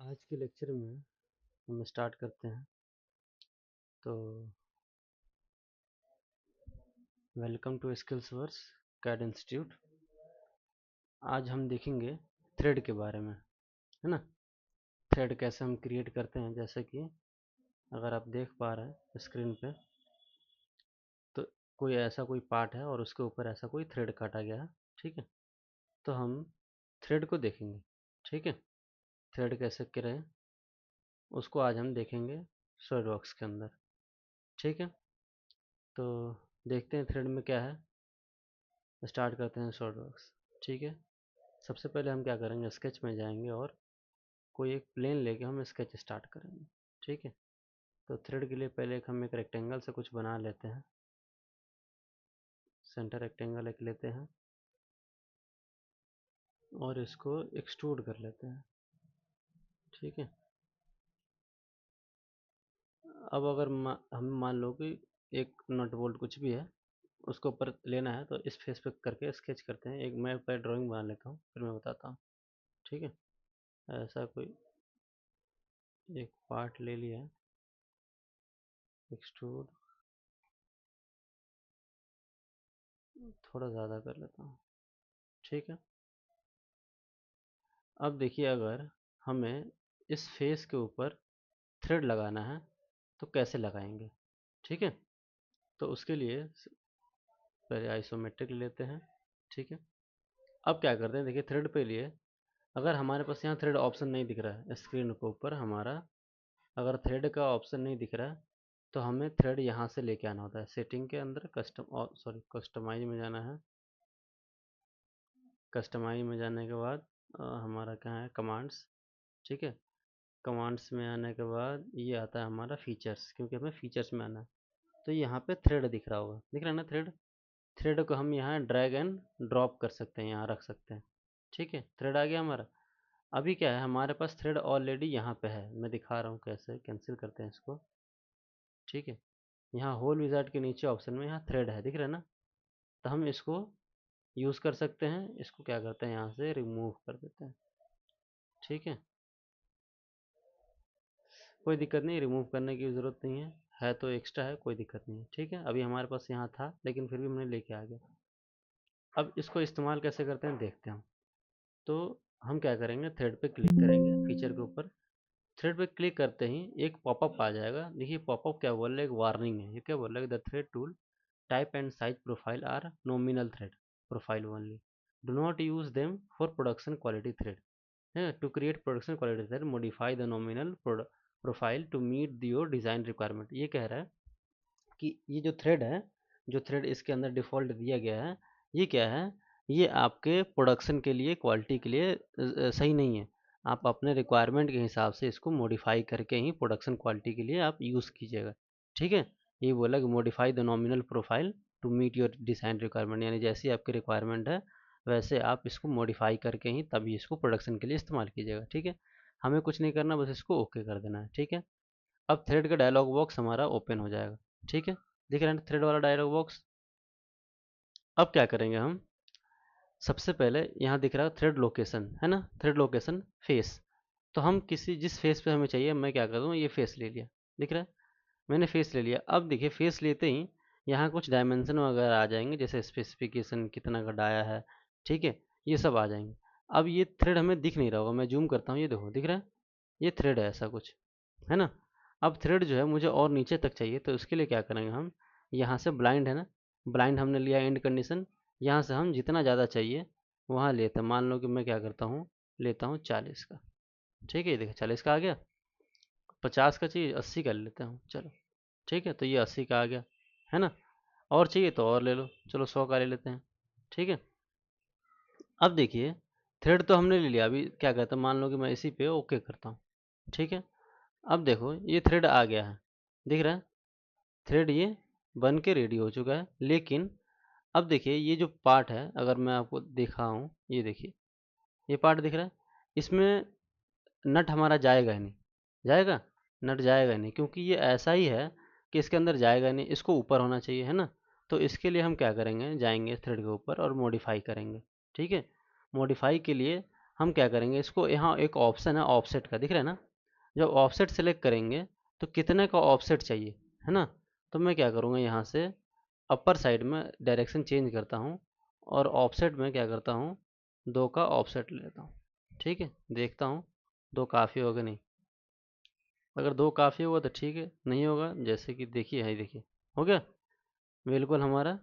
आज के लेक्चर में हम स्टार्ट करते हैं। तो welcome to skills verse CAD institute. आज हम देखेंगे थ्रेड के बारे में, है ना। थ्रेड कैसे हम क्रिएट करते हैं, जैसे कि अगर आप देख पा रहे हैं स्क्रीन पे, तो कोई पार्ट है और उसके ऊपर ऐसा कोई थ्रेड काटा गया है। ठीक है, तो हम थ्रेड को देखेंगे। ठीक है, थ्रेड कैसे करें उसको आज हम देखेंगे सॉलिडवर्क्स के अंदर। ठीक है, तो देखते हैं थ्रेड में क्या है। स्टार्ट करते हैं सॉलिडवर्क्स। ठीक है, सबसे पहले हम क्या करेंगे, स्केच में जाएंगे और कोई एक प्लेन लेके हम स्केच स्टार्ट करेंगे। ठीक है, तो थ्रेड के लिए पहले हम एक रेक्टेंगल से कुछ बना लेते हैं। सेंटर रेक्टेंगल एक लेते हैं और इसको एक्सट्रूड कर लेते हैं। ठीक है, अब अगर हम मान लो कि एक नट बोल्ट कुछ भी है उसको ऊपर लेना है, तो इस फेस पे करके स्केच करते हैं। एक मैं पहले ड्राइंग बना लेता हूँ, फिर मैं बताता हूँ। ठीक है, ऐसा कोई एक पार्ट ले लिया, एक्सट्रूड थोड़ा ज़्यादा कर लेता हूँ। ठीक है, अब देखिए अगर हमें इस फेस के ऊपर थ्रेड लगाना है तो कैसे लगाएंगे। ठीक है, तो उसके लिए पहले आइसोमेट्रिक लेते हैं। ठीक है, अब क्या करते हैं, देखिए थ्रेड पे लिए अगर हमारे पास यहाँ थ्रेड ऑप्शन नहीं दिख रहा है स्क्रीन के ऊपर हमारा, अगर थ्रेड का ऑप्शन नहीं दिख रहा है तो हमें थ्रेड यहाँ से लेके आना होता है। सेटिंग के अंदर कस्टमाइज में जाना है। कस्टमाइज में जाने के बाद हमारा क्या है, कमांड्स। ठीक है, कमांड्स में आने के बाद ये आता है हमारा फीचर्स, क्योंकि हमें फीचर्स में आना है। तो यहाँ पे थ्रेड दिख रहा होगा, दिख रहा है ना थ्रेड। थ्रेड को हम यहाँ ड्रैग एंड ड्रॉप कर सकते हैं, यहाँ रख सकते हैं। ठीक है, थ्रेड आ गया हमारा। अभी क्या है, हमारे पास थ्रेड ऑलरेडी यहाँ पे है, मैं दिखा रहा हूँ कैसे। कैंसिल करते हैं इसको। ठीक है, यहाँ होल विजार्ड के नीचे ऑप्शन में यहाँ थ्रेड है, दिख रहा है ना। तो हम इसको यूज़ कर सकते हैं। इसको क्या करते हैं, यहाँ से रिमूव कर देते हैं। ठीक है, कोई दिक्कत नहीं, रिमूव करने की ज़रूरत नहीं है तो एक्स्ट्रा है, कोई दिक्कत नहीं है। ठीक है, अभी हमारे पास यहाँ था लेकिन फिर भी हमने लेके आ गया। अब इसको इस्तेमाल कैसे करते हैं देखते हैं। तो हम क्या करेंगे, थ्रेड पे क्लिक करेंगे फीचर के ऊपर। थ्रेड पे क्लिक करते ही एक पॉपअप आ जाएगा। देखिए पॉपअप क्या बोल रहा है, एक वार्निंग है। ये क्या बोल रहा है, the thread tool type and size profile are nominal thread profile only, do not use them for production quality thread है। To create production quality thread modify the nominal profile to meet your design requirement. ये कह रहा है कि ये जो thread है, जो थ्रेड इसके अंदर डिफ़ॉल्ट दिया गया है, ये क्या है, ये आपके प्रोडक्शन के लिए, क्वालिटी के लिए सही नहीं है। आप अपने रिक्वायरमेंट के हिसाब से इसको मॉडिफाई करके ही प्रोडक्शन क्वालिटी के लिए आप यूज़ कीजिएगा। ठीक है, ये बोला कि modify the nominal profile to meet your design requirement, यानी जैसी आपकी रिक्वायरमेंट है वैसे आप इसको मॉडिफाई करके ही तभी इसको प्रोडक्शन के लिए इस्तेमाल कीजिएगा। ठीक है, हमें कुछ नहीं करना, बस इसको ओके कर देना है। ठीक है, अब थ्रेड का डायलॉग बॉक्स हमारा ओपन हो जाएगा। ठीक है, दिख रहा है थ्रेड वाला डायलॉग बॉक्स। अब क्या करेंगे हम, सबसे पहले यहाँ दिख रहा है थ्रेड लोकेशन, है ना, थ्रेड लोकेशन फेस। तो हम जिस फेस पे हमें चाहिए, मैं क्या कर दूँ, ये फेस ले लिया, दिख रहा है, मैंने फेस ले लिया। अब देखिए फेस लेते ही यहाँ कुछ डायमेंशन वगैरह आ जाएंगे, जैसे स्पेसिफिकेशन कितना का डाया है। ठीक है, ये सब आ जाएंगे। अब ये थ्रेड हमें दिख नहीं रहा होगा, मैं जूम करता हूँ, ये देखो दिख रहा है, ये थ्रेड है ऐसा कुछ, है ना। अब थ्रेड जो है मुझे और नीचे तक चाहिए, तो उसके लिए क्या करेंगे हम, यहाँ से ब्लाइंड है ना, ब्लाइंड हमने लिया एंड कंडीशन। यहाँ से हम जितना ज़्यादा चाहिए वहाँ लेते हैं। मान लो कि मैं क्या करता हूँ, लेता हूँ 40 का। ठीक है, ये देखो 40 का आ गया। 50 का चाहिए, 80 का ले लेता हूँ, चलो। ठीक है, तो ये 80 का आ गया, है ना। और चाहिए तो और ले लो, चलो 100 का ले लेते हैं। ठीक है, अब देखिए थ्रेड तो हमने ले लिया। अभी क्या कहता है, मान लो कि मैं इसी पे ओके करता हूँ। ठीक है, अब देखो ये थ्रेड आ गया है, दिख रहा है, थ्रेड ये बन के रेडी हो चुका है। लेकिन अब देखिए ये जो पार्ट है, अगर मैं आपको दिखाऊं, ये देखिए ये पार्ट दिख रहा है, इसमें नट हमारा जाएगा ही नहीं। जाएगा, नट जाएगा ही नहीं, क्योंकि ये ऐसा ही है कि इसके अंदर जाएगा नहीं, इसको ऊपर होना चाहिए, है ना। तो इसके लिए हम क्या करेंगे, जाएंगे थ्रेड के ऊपर और मॉडिफाई करेंगे। ठीक है, मॉडिफाई के लिए हम क्या करेंगे, इसको यहाँ एक ऑप्शन है ऑफसेट का, दिख रहा है ना। जब ऑफसेट सेलेक्ट करेंगे तो कितने का ऑफसेट चाहिए, है ना। तो मैं क्या करूँगा, यहाँ से अपर साइड में डायरेक्शन चेंज करता हूँ और ऑफसेट में क्या करता हूँ, 2 का ऑफसेट ले लेता हूँ। ठीक है, देखता हूँ 2 काफ़ी होगा नहीं। अगर 2 काफ़ी होगा तो ठीक है, नहीं होगा जैसे कि देखिए, है देखिए, हो गया बिल्कुल हमारा।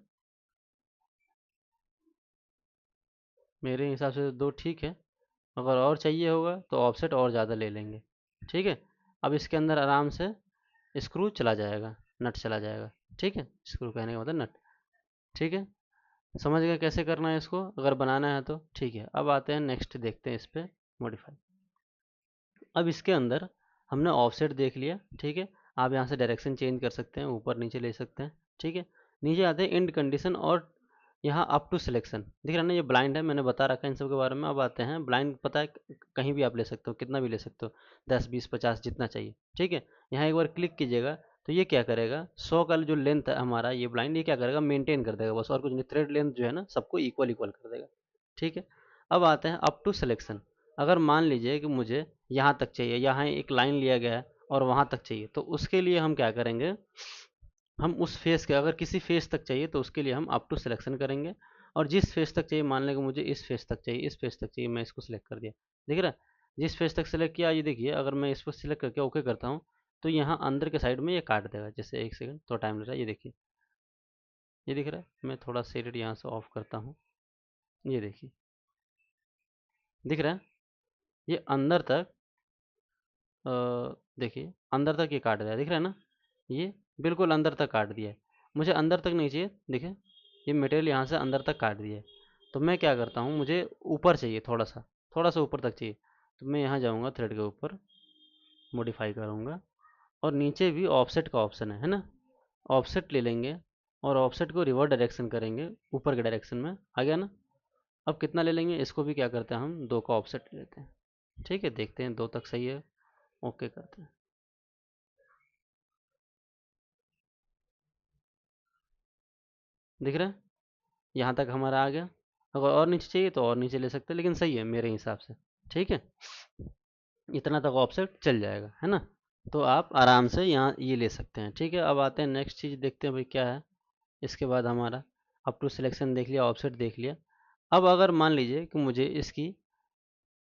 मेरे हिसाब से 2 ठीक है। अगर और चाहिए होगा तो ऑफसेट और ज़्यादा ले लेंगे। ठीक है, अब इसके अंदर आराम से स्क्रू चला जाएगा, नट चला जाएगा। ठीक है, स्क्रू कहने का मतलब नट। ठीक है, समझ गए कैसे करना है इसको, अगर बनाना है तो। ठीक है, अब आते हैं नेक्स्ट, देखते हैं इस पे मॉडिफाई। अब इसके अंदर हमने ऑफसेट देख लिया। ठीक है, आप यहाँ से डायरेक्शन चेंज कर सकते हैं, ऊपर नीचे ले सकते हैं। ठीक है, नीचे आते हैं इंड कंडीशन और यहाँ अप टू सिलेक्शन, दिख रहा है ना, ये ब्लाइंड है, मैंने बता रखा है इन सब के बारे में। अब आते हैं ब्लाइंड, पता है कहीं भी आप ले सकते हो, कितना भी ले सकते हो, 10 20 50 जितना चाहिए। ठीक है, यहाँ एक बार क्लिक कीजिएगा तो ये क्या करेगा, 100 का जो लेंथ है हमारा, ये ब्लाइंड ये क्या करेगा, मेंटेन कर देगा बस, और कुछ नहीं। थ्रेड लेंथ जो है ना, सबको इक्वल इक्वल कर देगा। ठीक है, अब आते हैं अप टू सिलेक्शन। अगर मान लीजिए कि मुझे यहाँ तक चाहिए, यहाँ एक लाइन लिया गया है और वहाँ तक चाहिए, तो उसके लिए हम क्या करेंगे, हम उस फेस के, अगर किसी फेस तक चाहिए तो उसके लिए हम अप टू सिलेक्शन करेंगे। और जिस फेस तक चाहिए, मान लें कि मुझे इस फेस तक चाहिए, इस फेस तक चाहिए, मैं इसको सिलेक्ट कर दिया, दिख रहा है। जिस फेस तक सिलेक्ट किया, ये देखिए, अगर मैं इसको सिलेक्ट करके ओके करता हूँ तो यहाँ अंदर के साइड में ये काट देगा। जैसे एक सेकंड, तो टाइम ले रहा है, ये देखिए, ये दिख रहा है। मैं थोड़ा शेडेड यहाँ से ऑफ करता हूँ, ये देखिए, दिख रहा है, ये अंदर तक, देखिए अंदर तक ये काट दिया, दिख रहा है ना, ये बिल्कुल अंदर तक काट दिया है। मुझे अंदर तक नहीं चाहिए, देखिए ये मटेरियल यहाँ से अंदर तक काट दिया है। तो मैं क्या करता हूँ, मुझे ऊपर चाहिए, थोड़ा सा ऊपर तक चाहिए, तो मैं यहाँ जाऊँगा थ्रेड के ऊपर, मॉडिफाई करूँगा, और नीचे भी ऑफसेट का ऑप्शन है ना, ऑफसेट ले लेंगे और ऑफसेट को रिवर्स डायरेक्शन करेंगे, ऊपर के डायरेक्शन में आ गया ना। अब कितना ले लेंगे, इसको भी क्या करते हैं, हम 2 का ऑफसेट ले लेते हैं। ठीक है, देखते हैं 2 तक सही है, ओके करते हैं। दिख रहा है, यहाँ तक हमारा आ गया। अगर और नीचे चाहिए तो और नीचे ले सकते हैं, लेकिन सही है मेरे हिसाब से। ठीक है, इतना तक ऑफसेट चल जाएगा, है ना। तो आप आराम से यहाँ ये ले सकते हैं। ठीक है, अब आते हैं नेक्स्ट चीज़, देखते हैं भाई क्या है। इसके बाद हमारा अप टू सिलेक्शन देख लिया, ऑफसेट देख लिया। अब अगर मान लीजिए कि मुझे इसकी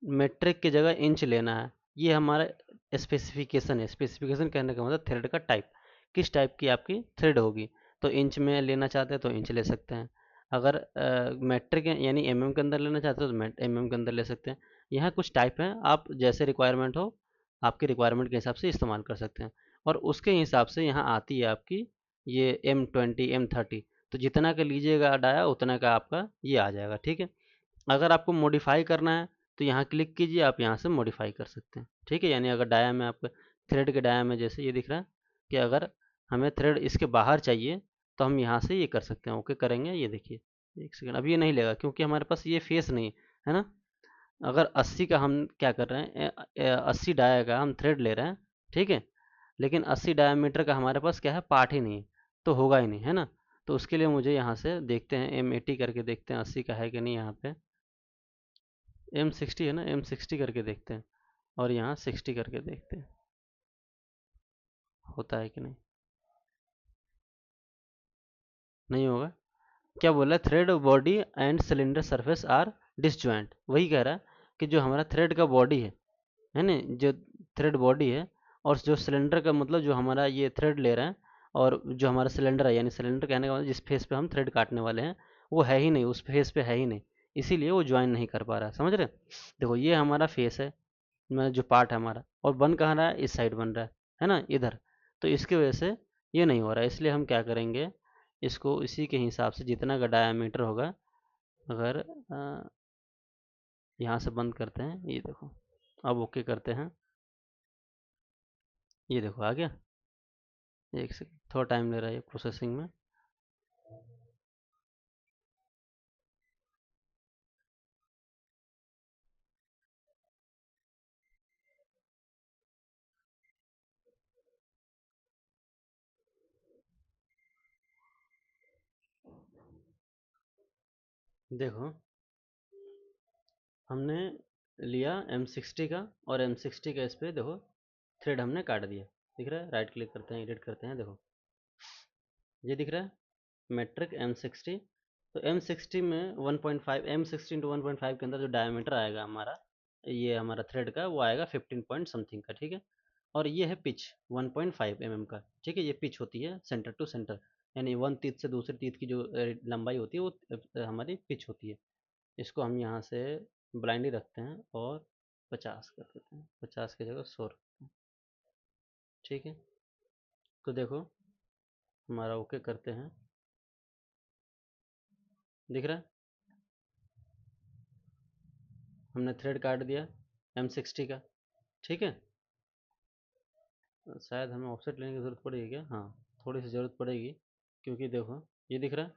मेट्रिक की जगह इंच लेना है, ये हमारा स्पेसिफिकेशन है। स्पेसिफिकेशन कहने का मतलब थ्रेड का टाइप, किस टाइप की आपकी थ्रेड होगी। तो इंच में लेना चाहते हैं तो इंच ले सकते हैं, अगर मेट्रिक यानी एमएम के अंदर लेना चाहते हो तो एमएम के अंदर ले सकते हैं। यहाँ कुछ टाइप हैं, आप जैसे रिक्वायरमेंट हो, आपके रिक्वायरमेंट के हिसाब से इस्तेमाल कर सकते हैं। और उसके हिसाब से यहाँ आती है आपकी ये M20 M30, तो जितना का लीजिएगा डाया उतना का आपका ये आ जाएगा। ठीक है, अगर आपको मॉडिफाई करना है तो यहाँ क्लिक कीजिए, आप यहाँ से मॉडिफाई कर सकते हैं। ठीक है, यानी अगर डाया में आपका थ्रेड के डाया में जैसे ये दिख रहा है कि अगर हमें थ्रेड इसके बाहर चाहिए तो हम यहाँ से ये कर सकते हैं, ओके करेंगे। ये देखिए, एक सेकंड, अब ये नहीं लेगा क्योंकि हमारे पास ये फेस नहीं है ना। अगर 80 का हम क्या कर रहे हैं, 80 डाया का हम थ्रेड ले रहे हैं। ठीक है, लेकिन 80 डायमीटर का हमारे पास क्या है, पार्ट ही नहीं है, तो होगा ही नहीं, है ना। तो उसके लिए मुझे यहाँ से देखते हैं, M80 करके देखते हैं 80 का है कि नहीं। यहाँ पे M60 है ना, M60 करके देखते हैं, और यहाँ 60 करके देखते हैं होता है कि नहीं। नहीं होगा, क्या बोला है, thread body and cylinder surface are disjoint, वही कह रहा है कि जो हमारा थ्रेड का बॉडी है ना, जो थ्रेड बॉडी है, और जो सिलेंडर का मतलब जो हमारा ये थ्रेड ले रहे हैं, और जो हमारा सिलेंडर है, यानी सिलेंडर कहने का मतलब जिस फेस पे हम थ्रेड काटने वाले हैं, वो है ही नहीं, उस फेस पे है ही नहीं, इसीलिए वो ज्वाइन नहीं कर पा रहा है। समझ रहे हैं? देखो ये हमारा फेस है, मतलब जो पार्ट है हमारा, और बन कहाँ रहा है, इस साइड बन रहा है ना, इधर। तो इसकी वजह से ये नहीं हो रहा है, इसलिए हम क्या करेंगे, इसको इसी के हिसाब से जितना का डायामीटर होगा, अगर यहाँ से बंद करते हैं, ये देखो, अब ओके करते हैं, ये देखो आ गया। एक सेकंड, थोड़ा टाइम ले रहा है ये प्रोसेसिंग में। देखो, हमने लिया M60 का, और M60 का इस पे देखो थ्रेड हमने काट दिया। दिख रहा है? राइट क्लिक करते हैं, एडिट करते हैं, देखो ये दिख रहा है मेट्रिक M60। तो M60 में 1.5, M60 इंटू 1.5 के अंदर जो डायमीटर आएगा हमारा, ये हमारा थ्रेड का, वो आएगा 15 पॉइंट समथिंग का, ठीक है। और ये है पिच 1.5 mm का, ठीक है। ये पिच होती है सेंटर टू सेंटर, यानी वन तीत से दूसरे तीत की जो लंबाई होती है वो हमारी पिच होती है। इसको हम यहाँ से ब्लाइंडली रखते हैं और 50 कर देते हैं, 50 की जगह 100 रखते हैं, ठीक है। तो देखो हमारा ओके करते हैं, दिख रहा है हमने थ्रेड काट दिया M60 का, ठीक है। शायद हमें ऑफसेट लेने की ज़रूरत पड़ेगी क्या? हाँ, थोड़ी सी ज़रूरत पड़ेगी, क्योंकि देखो ये दिख रहा है।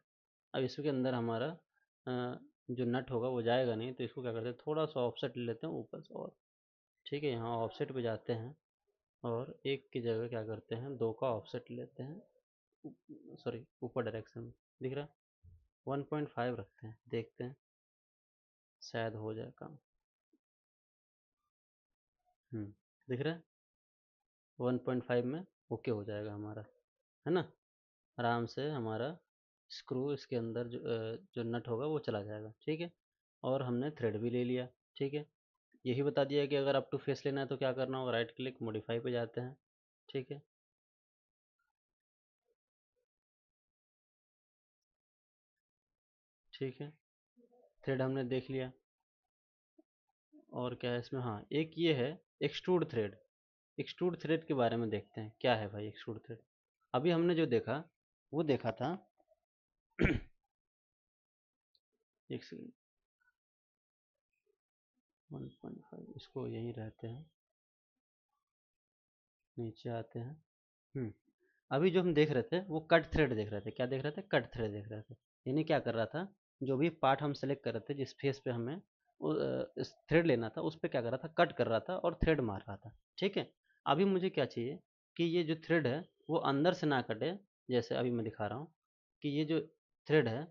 अब इसके अंदर हमारा जो नट होगा वो जाएगा नहीं, तो इसको क्या करते हैं, थोड़ा सा ऑफसेट ले लेते हैं ऊपर से, और ठीक है, यहाँ ऑफसेट पे जाते हैं और एक की जगह क्या करते हैं, दो का ऑफसेट लेते हैं, सॉरी ऊपर डायरेक्शन में, दिख रहा है 1.5 रखते हैं, देखते हैं शायद हो जाए काम। दिख रहा है 1.5 में ओके हो जाएगा हमारा, है ना। आराम से हमारा स्क्रू इसके अंदर जो नट होगा वो चला जाएगा, ठीक है। और हमने थ्रेड भी ले लिया, ठीक है। यही बता दिया कि अगर अप टू फेस लेना है तो क्या करना होगा, राइट क्लिक मॉडिफाई पे जाते हैं, ठीक है। ठीक है, थ्रेड हमने देख लिया। और क्या है इसमें, हाँ एक ये है एक्सट्रूड थ्रेड। एक्सट्रूड थ्रेड के बारे में देखते हैं क्या है भाई एक्सट्रूड थ्रेड। अभी हमने जो देखा वो देखा था एक सेकेंड, 1.5 इसको यहीं रहते हैं, नीचे आते हैं। हम्म अभी जो हम देख रहे थे वो कट थ्रेड देख रहे थे, क्या देख रहे थे, कट थ्रेड देख रहे थे। यानी क्या कर रहा था, जो भी पार्ट हम सेलेक्ट कर रहे थे, जिस फेस पे हमें इस थ्रेड लेना था, उस पे क्या कर रहा था, कट कर रहा था और थ्रेड मार रहा था, ठीक है। अभी मुझे क्या चाहिए कि ये जो थ्रेड है वो अंदर से ना कटे, जैसे अभी मैं दिखा रहा हूँ कि ये जो थ्रेड है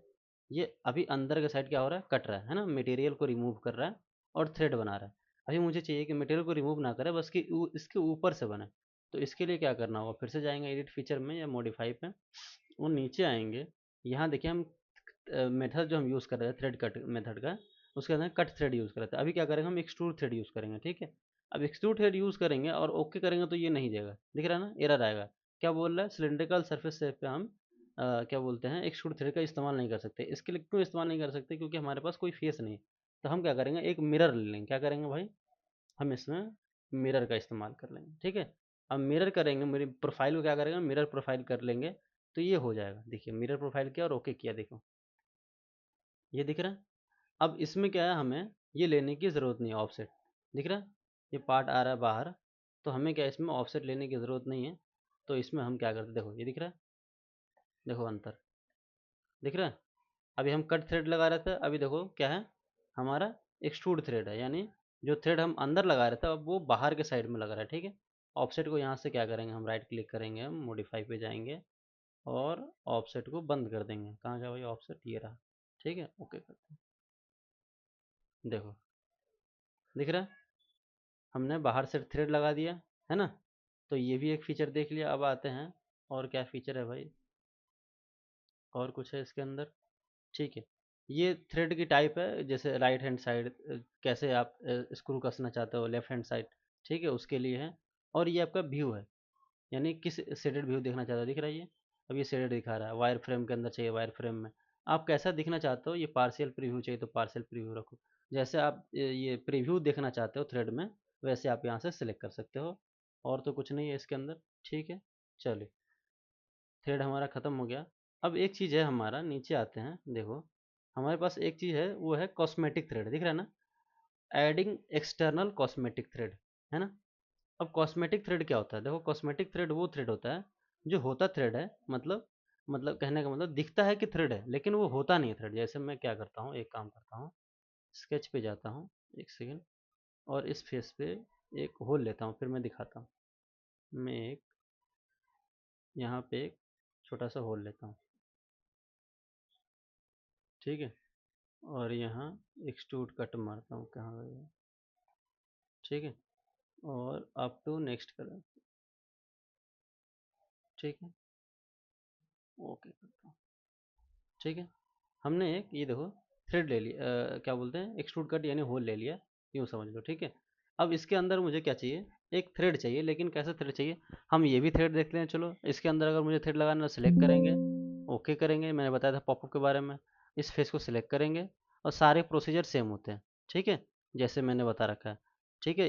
ये अभी अंदर के साइड क्या हो रहा है, कट रहा है ना, मटेरियल को रिमूव कर रहा है और थ्रेड बना रहा है। अभी मुझे चाहिए कि मटेरियल को रिमूव ना करे, बस कि इसके ऊपर से बने। तो इसके लिए क्या करना होगा, फिर से जाएंगे एडिट फीचर में या मॉडिफाई पे, वो नीचे आएंगे। यहाँ देखिए हम मेथड जो हम यूज़ कर रहे थे थ्रेड कट मेथड का, उसके अंदर कट थ्रेड यूज़ कर रहे थे। अभी क्या करेंगे, हम एक्सट्रूड थ्रेड यूज़ करेंगे, ठीक है। अब एक्सट्रूड थ्रेड यूज़ करेंगे और ओके करेंगे तो ये नहीं देगा, दिख रहा है ना, एरर आएगा। क्या बोल रहा है, सिलिंड्रिकल सरफेस पे हम क्या बोलते हैं, एक्सट्रूड थ्रेड का इस्तेमाल नहीं कर सकते। इसके लिए क्यों इस्तेमाल नहीं कर सकते, क्योंकि हमारे पास कोई फेस नहीं है। तो हम क्या करेंगे, एक मिरर ले लेंगे, क्या करेंगे भाई, हम इसमें मिरर का इस्तेमाल कर लेंगे, ठीक है। अब मिरर करेंगे, मेरी प्रोफाइल को क्या करेंगे, मिरर प्रोफाइल कर लेंगे, तो ये हो जाएगा। देखिए मिरर प्रोफाइल किया और ओके किया, देखो ये दिख रहा है। अब इसमें क्या है, हमें ये लेने की ज़रूरत नहीं है ऑफसेट, दिख रहा है ये पार्ट आ रहा है बाहर, तो हमें क्या इसमें ऑफसेट लेने की ज़रूरत नहीं है। तो इसमें हम क्या करते हैं, देखो ये दिख रहा है, देखो अंतर दिख रहा है। अभी हम कट थ्रेड लगा रहे थे, अभी देखो क्या है, हमारा एक्सट्रूड थ्रेड है, यानी जो थ्रेड हम अंदर लगा रहे थे अब वो बाहर के साइड में लग रहा है, ठीक है। ऑफसेट को यहाँ से क्या करेंगे, हम राइट क्लिक करेंगे, हम मॉडिफाई पे जाएंगे और ऑफसेट को बंद कर देंगे। कहाँ गया भाई ऑफसेट, ये रहा, ठीक है। ओके करते हैं, देखो दिख रहा है, हमने बाहर से थ्रेड लगा दिया, है ना। तो ये भी एक फीचर देख लिया। अब आते हैं और क्या फीचर है भाई, और कुछ है इसके अंदर, ठीक है। ये थ्रेड की टाइप है, जैसे राइट हैंड साइड कैसे आप स्क्रू कसना चाहते हो, लेफ्ट हैंड साइड, ठीक है, उसके लिए है। और ये आपका व्यू है, यानी किस शेडेड व्यू देखना चाहते हो, दिख रहा है ये। अब ये शेडेड दिखा रहा है, वायर फ्रेम के अंदर चाहिए वायर फ्रेम में। आप कैसा दिखना चाहते हो, ये पार्शियल प्रीव्यू चाहिए तो पार्शियल प्रीव्यू रखो। जैसे आप ये प्रीव्यू देखना चाहते हो थ्रेड में, वैसे आप यहाँ से सिलेक्ट कर सकते हो। और तो कुछ नहीं है इसके अंदर, ठीक है। चलिए थ्रेड हमारा ख़त्म हो गया। अब एक चीज़ है हमारा, नीचे आते हैं, देखो हमारे पास एक चीज़ है, वो है कॉस्मेटिक थ्रेड, दिख रहा है ना, एडिंग एक्सटर्नल कॉस्मेटिक थ्रेड, है ना। अब कॉस्मेटिक थ्रेड क्या होता है, देखो कॉस्मेटिक थ्रेड वो थ्रेड होता है जो होता थ्रेड है, मतलब कहने का मतलब दिखता है कि थ्रेड है, लेकिन वो होता नहीं है थ्रेड। जैसे मैं क्या करता हूँ, एक काम करता हूँ, स्केच पे जाता हूँ, एक सेकेंड, और इस फेस पे एक होल लेता हूँ, फिर मैं दिखाता हूँ। मैं एक यहाँ पे एक छोटा सा होल लेता हूँ, ठीक है। और यहाँ एक्सट्रूड कट मारता हूँ, कहाँ गया, ठीक है, और अप टू नेक्स्ट करें। ठीक है, ओके करता हूँ। ठीक है, हमने एक ये देखो थ्रेड ले लिया, क्या बोलते हैं, एक्सट्रूड कट यानी होल ले लिया, यूँ समझ लो। ठीक है, अब इसके अंदर मुझे क्या चाहिए, एक थ्रेड चाहिए, लेकिन कैसा थ्रेड चाहिए, हम ये भी थ्रेड देख लें। चलो इसके अंदर अगर मुझे थ्रेड लगाना, सेलेक्ट करेंगे, ओके करेंगे, मैंने बताया था पॉपअप के बारे में। इस फेस को सिलेक्ट करेंगे और सारे प्रोसीजर सेम होते हैं। ठीक है, जैसे मैंने बता रखा है। ठीक है,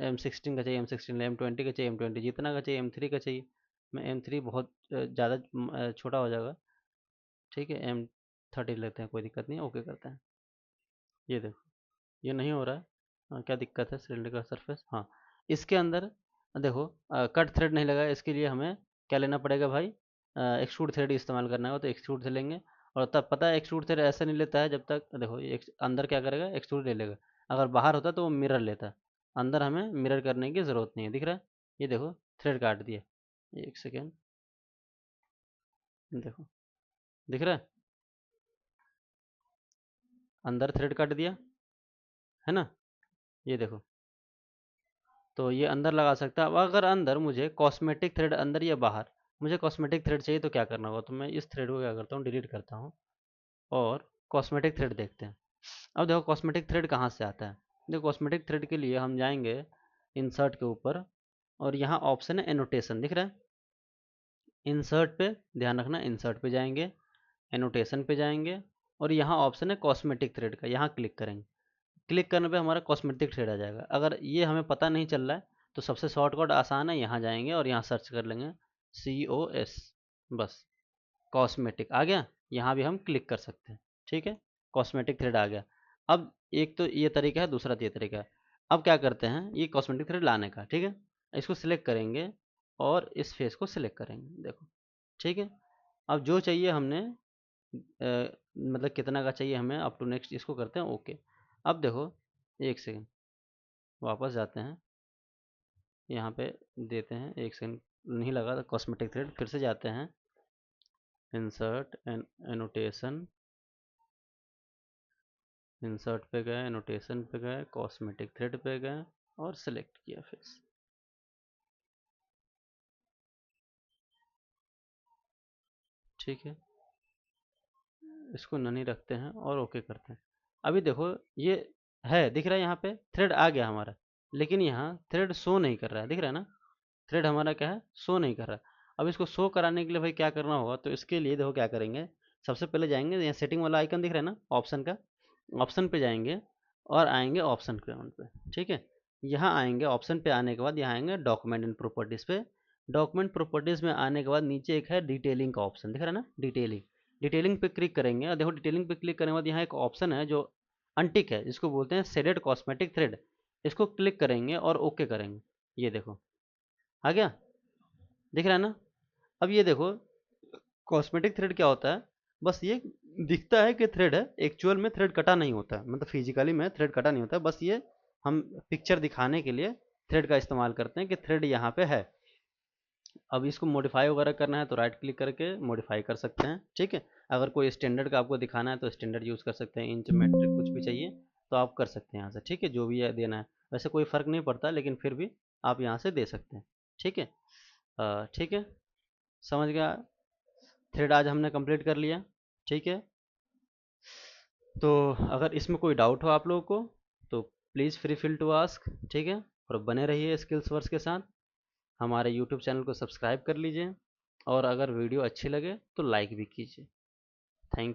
M16 का चाहिए M16, M20 का चाहिए M20, जितना का चाहिए M3 का चाहिए। मैं M3 बहुत ज़्यादा छोटा हो जाएगा। ठीक है, M30 लेते हैं, कोई दिक्कत नहीं है, ओके करते हैं। ये देखो, ये नहीं हो रहा है। क्या दिक्कत है, सिलेंडर का सरफेस, हाँ। इसके अंदर देखो, कट थ्रेड नहीं लगा, इसके लिए हमें क्या लेना पड़ेगा भाई, एक्सट्रूड थ्रेड इस्तेमाल करना होगा, तो एक्सट्रूड थ्रेड लेंगे। और तब पता है एक्सट्रूड थ्रेड ऐसा नहीं लेता है, जब तक देखो ये अंदर क्या करेगा, एक्सट्रूड ले लेगा। अगर बाहर होता तो वो मिरर लेता है, अंदर हमें मिरर करने की ज़रूरत नहीं है। दिख रहा है, ये देखो थ्रेड काट दिया। एक सेकेंड, देखो दिख रहा है, अंदर थ्रेड काट दिया है ना, ये देखो। तो ये अंदर लगा सकता है। अब अगर अंदर मुझे कॉस्मेटिक थ्रेड, अंदर या बाहर, मुझे कॉस्मेटिक थ्रेड चाहिए तो क्या करना होगा, तो मैं इस थ्रेड को क्या करता हूँ, डिलीट करता हूँ और कॉस्मेटिक थ्रेड देखते हैं। अब देखो कॉस्मेटिक थ्रेड कहाँ से आता है। देखो कॉस्मेटिक थ्रेड के लिए हम जाएंगे इंसर्ट के ऊपर, और यहाँ ऑप्शन है एनोटेशन, दिख रहा है, इंसर्ट पे ध्यान रखना, इंसर्ट पे जाएंगे, एनोटेशन पे जाएंगे, और यहाँ ऑप्शन है कॉस्मेटिक थ्रेड का, यहाँ क्लिक करेंगे। क्लिक करने पे हमारा कॉस्मेटिक थ्रेड आ जाएगा। अगर ये हमें पता नहीं चल रहा है तो सबसे शॉर्टकट आसान है, यहाँ जाएंगे और यहाँ सर्च कर लेंगे COS, बस कॉस्मेटिक आ गया। यहाँ भी हम क्लिक कर सकते हैं। ठीक है, कॉस्मेटिक थ्रेड आ गया। अब एक तो ये तरीका है, दूसरा ये तरीका है। अब क्या करते हैं, ये कॉस्मेटिक थ्रेड लाने का, ठीक है, इसको सिलेक्ट करेंगे और इस फेस को सिलेक्ट करेंगे, देखो। ठीक है, अब जो चाहिए हमने, मतलब कितना का चाहिए हमें, अप टू नेक्स्ट इसको करते हैं ओके। अब देखो, एक सेकेंड, वापस जाते हैं, यहाँ पे देते हैं, एक सेकंड, नहीं लगा तो कॉस्मेटिक थ्रेड, फिर से जाते हैं, इंसर्ट एनोटेशन, इंसर्ट पे गए, एनोटेशन पे गए, कॉस्मेटिक थ्रेड पे गए और सिलेक्ट किया फेस। ठीक है, इसको ननी रखते हैं और ओके करते हैं। अभी देखो, ये है, दिख रहा है, यहाँ पे थ्रेड आ गया हमारा, लेकिन यहाँ थ्रेड शो नहीं कर रहा है, दिख रहा है ना, थ्रेड हमारा क्या है, शो नहीं कर रहा। अब इसको शो कराने के लिए भाई क्या करना होगा, तो इसके लिए देखो क्या करेंगे, सबसे पहले जाएंगे, यहाँ सेटिंग वाला आइकन दिख रहा है ना, ऑप्शन का, ऑप्शन पे जाएंगे और आएंगे ऑप्शन ग्राउंड पे। ठीक है, यहाँ आएंगे, ऑप्शन पे आने के बाद यहाँ आएंगे डॉक्यूमेंट एंड प्रॉपर्टीज़ पे। डॉक्यूमेंट प्रॉपर्टीज़ में आने के बाद नीचे एक है डिटेलिंग का ऑप्शन, दिख रहा है ना, डिटेलिंग, डिटेलिंग पे क्लिक करेंगे। और देखो डिटेलिंग पे क्लिक करने के बाद यहाँ एक ऑप्शन है जो अनटिक है, जिसको बोलते हैं शेडेड कॉस्मेटिक थ्रेड, इसको क्लिक करेंगे और ओके करेंगे। ये देखो आ गया, दिख रहा है ना। अब ये देखो, कॉस्मेटिक थ्रेड क्या होता है, बस ये दिखता है कि थ्रेड है, एक्चुअल में थ्रेड कटा नहीं होता है, मतलब फिजिकली में थ्रेड कटा नहीं होता है, बस ये हम पिक्चर दिखाने के लिए थ्रेड का इस्तेमाल करते हैं कि थ्रेड यहाँ पे है। अब इसको मॉडिफाई वगैरह करना है तो राइट क्लिक करके मॉडिफाई कर सकते हैं। ठीक है, अगर कोई स्टैंडर्ड का आपको दिखाना है तो स्टैंडर्ड यूज़ कर सकते हैं, इंच मेट्रिक कुछ भी चाहिए तो आप कर सकते हैं यहाँ से। ठीक है, जो भी है देना है, वैसे कोई फ़र्क नहीं पड़ता, लेकिन फिर भी आप यहाँ से दे सकते हैं। ठीक है, ठीक है, समझ गया। थ्रेड आज हमने कंप्लीट कर लिया। ठीक है, तो अगर इसमें कोई डाउट हो आप लोगों को तो please free feel to ask. ठीक है, और बने रहिए स्किल्स वर्स के साथ। हमारे यूट्यूब चैनल को सब्सक्राइब कर लीजिए और अगर वीडियो अच्छी लगे तो लाइक भी कीजिए। थैंक